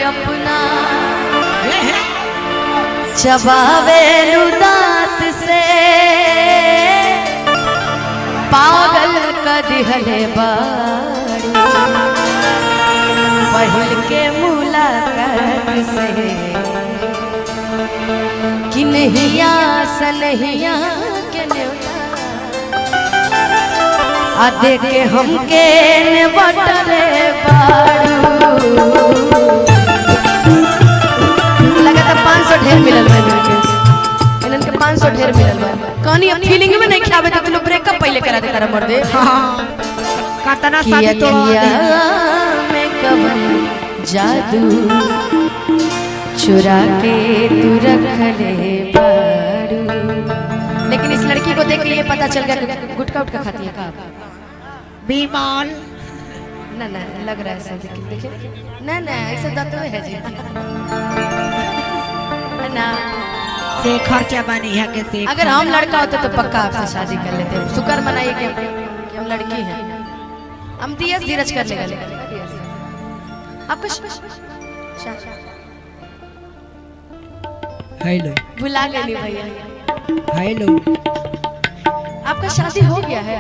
अपना चबावे दांत से पागल कदिहले बाड़ी पहिल के मुलाकात से कि नहिया सनहिया के न्योता आ देखे हमके ने बटले बाड़ू लगा था 500 ढेर मिलल बा इनन के 500 ढेर मिलल बा कहानी अब फीलिंग में नहीं खावे तो तू ब्रेकअप पहले करा दे तारा मर्दे हां कातना शादी तो मैं कवन जादू चुरा के तू रख ले बाड़ू। लेकिन इस लड़की को देख के ये पता चल गया गुटखा उटका खाती है का बीमार ना ना लग रहा है ऐसा लेकिन देखिए ना ना ऐसा दांत है जी ना से खर्चा बनी है के से अगर हम लड़का होते तो पक्का आपसे शादी कर लेते शुक्र मनाइए कि हम लड़की हैं हम धीरज कर लेगा आपका हेलो भुला गए नहीं भैया हेलो आपका शादी हो गया है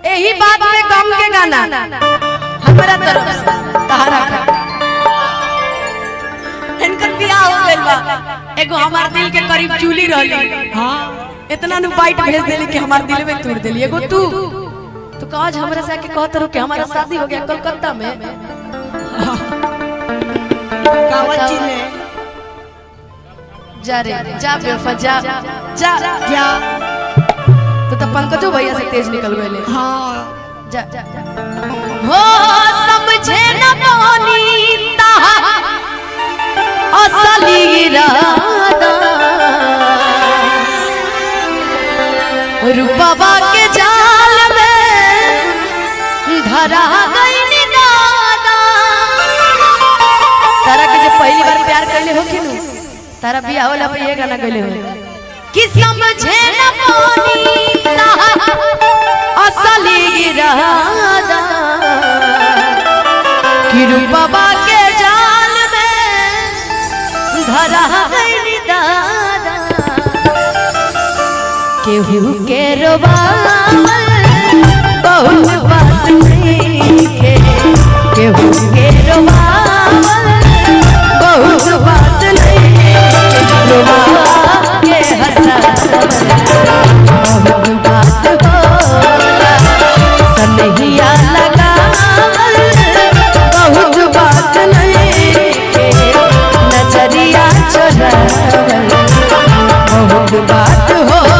यही बात में गम के गाना हमारा तरफ से तहारा का इनकर बियाह हो गइल बा एगो हमार दिल के करीब चूली रहली हां इतना नु बाइट भेज देली कि हमार दिल में तोड़ देली एगो तू काज हमरा से आके कहत रहो कि हमारा शादी हो गया कलकत्ता में कावन जिले जा रे जा बेवफा जा जा जा तो पंकजो भैया से तेज निकल गए हां जा हो समझे न पानी ता असली इरादा रूपवा के जाल में धरा गई दादा तारा के जो पहली बार प्यार करले हो कि तारा बियाह होला पे ये गाना गइले हो कि समझे न पानी असली इरादा कि रूपवा के जाल में धरा गई दादा केहू के रोबावल बहुत बात नहीं के केहू के रोबावल बहुत बात नहीं रोबा के हंसावल बहुत बात होला सनहिया लगावल बहुत बात नहीं के नजरिया चोरावल बहुत बात होला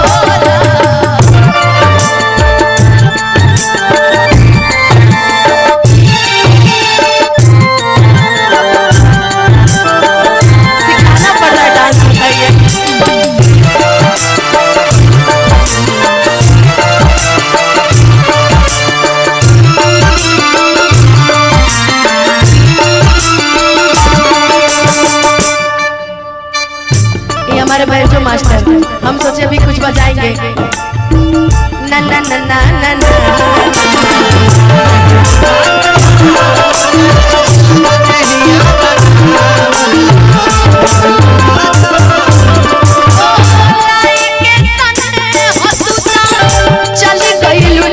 हमारे बैठो मास्टर हम सोचे अभी कुछ बजाएंगे ना ना ना ना ना चली गईलू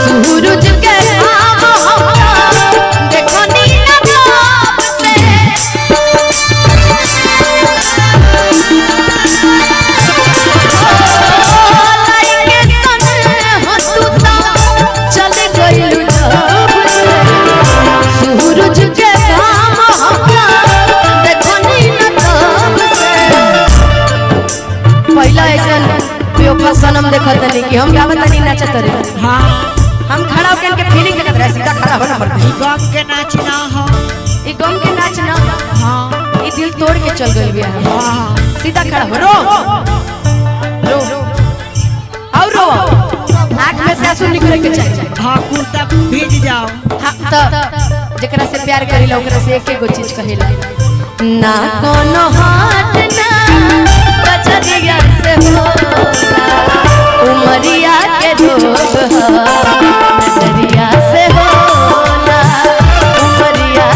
सूरज के देखो नीला से सनम देखत नहीं कि हम गावत नहीं नाचत रे हां हम खड़ा होकर के फीलिंग देखत रहे सीधा खड़ा होना पड़ता है गम के नाच ना हो ई गम के नाच ना हां ई दिल तोड़ के चल गई बिया हां सीधा खड़ा हो रो और रो आंख में से आंसू निकले के चाहिए हां कुर्ता भीज जाओ हां त जेकरा से प्यार करेला ओकरा से एक एगो चीज कहेला ना कोनो हाथ ना बजरिया से होला उमरिया के रोग नजरिया से होला उमरिया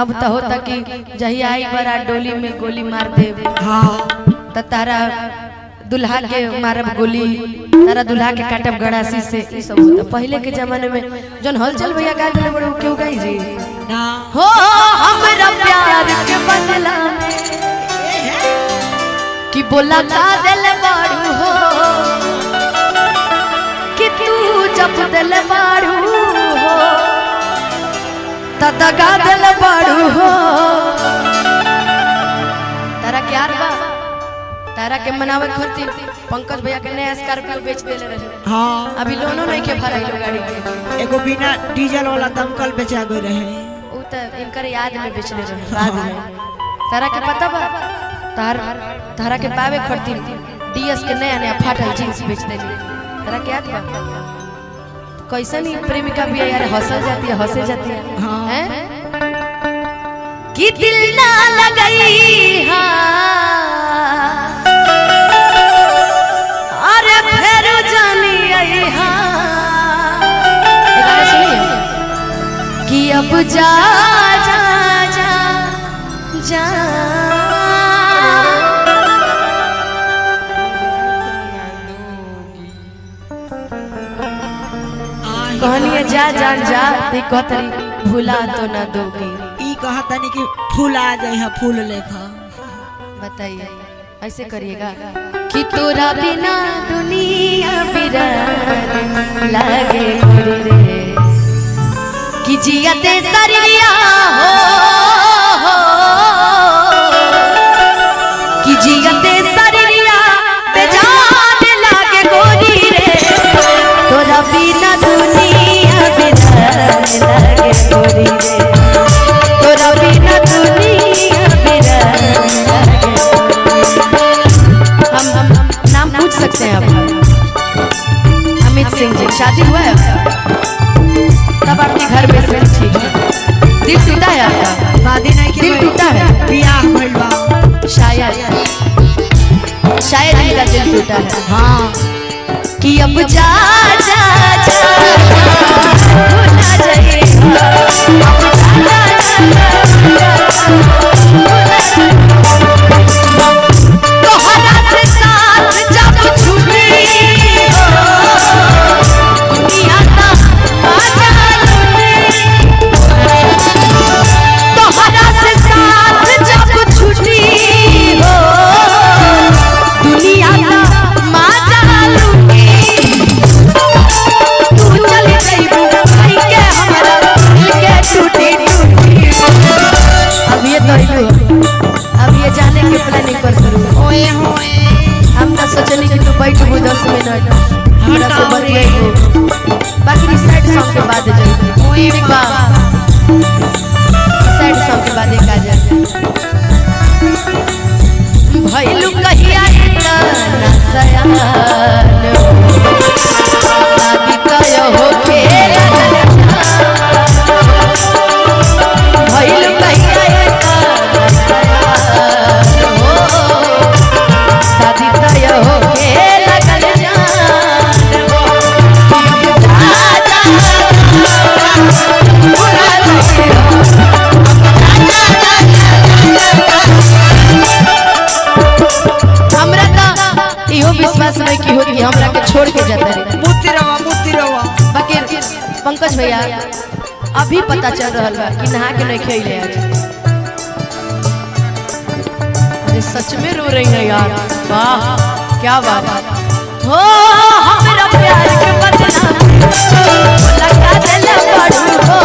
अब तो होता कि जहिया आई बड़ा डोली में गोली मार दे हाँ तो तारा दुल्हा के मारब गोली, तारा दुल्हा के काटब गड़ासी से, ये सब होता। पहले के जमाने में जन हलचल भैया गा दिले बड़े क्यों गाई जी ना हो हमरा प्यार के बदला में कि बोला का दिल बाड़ू हो कि तू जब दिल बाड़ू हो तदगा दिल बाड़ू हो। तारा क्या बा तारा के मनावे खातिर पंकज भैया के नया स्कॉर्पियो बेच देले रहे। हाँ अभी लोनो नहीं के भराइलो गाड़ी के, एगो बिना डीजल वाला दमकल बेचा गई रहे। उ त इनकर याद में बेचले रहे बाद में। तारा के पता बा तारा के पावे खातिर डीएस के नया नया फाटल जींस बेच देली। तारा के याद बा कैसा नहीं प्रेमिका भी यार हंसे जाती है हाँ। हैं कि दिल ना लगई हा अरे फिर जानी आई हा गाना सुनिए कि अब जा जा जा जा कहनिए जा जान जा ते कहतरी भुला तो ना दोगी। ई कहतनी कि फूल आ जाए है फूल लेखा। बताइए ऐसे करिएगा कि तोरा बिना दुनिया बिरान लागे रे कि जियते सरिया हो कि जियते सरिया बेजान लागे गोरी रे तोरा बिना दुनिया बिरान लागे गोरी रे तोरा बिना दुनिया बिरान लागे। हम नाम पूछ सकते हैं आप? अमित सिंह जी, शादी हुआ है तब आपके घर में से ठीक है। दिल टूटा है आपका? शादी नहीं की दिल टूटा है? बियाह भइल बा शायद इनका दिल टूटा है। हाँ कि अब जा जा जा भूला जाइएगा तोहरा से साथ जब छूटी दुनिया का आजा लूटी तोहरा से साथ जब छूटी हो दुनिया का माजा लूटी तू चली जाइबू भाई के हमरा दिल के टूटी टूटी। अब ये जाने के प्लानिंग कर करूँ ओए होए हम ना सोचली कि तू बैठबू 10 मिनट हमरा से बतियाइबू बाकी साइड सॉन्ग के बाद जाइबू ठीक बा साइड सॉन्ग के बाद एक आ जाए भइलू कहिया इतना सयान शादी कयो हो के भइलू कहिया इतना सयान शादी कयो हो के लगल जान हमरा तो इहो विश्वास नहीं कि हो कि हमरा के छोड़ के जाता रे मुती रवा बाकी पंकज भैया अभी पता चल रहा बा कि नहा के नहीं खेले आज। अरे सच में रो रही है यार, वाह क्या बात हो हमरा प्यार के बदला लगा दिल पड़ू हो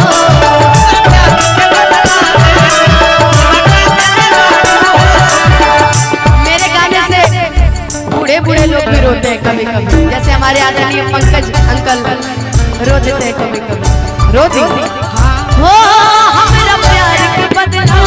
मेरे गाने से बूढ़े बूढ़े लोग भी रोते हैं कभी कभी, जैसे हमारे आदरणीय पंकज अंकल रो देते हैं कभी कभी। रो दी हो हमरा प्यार के बदला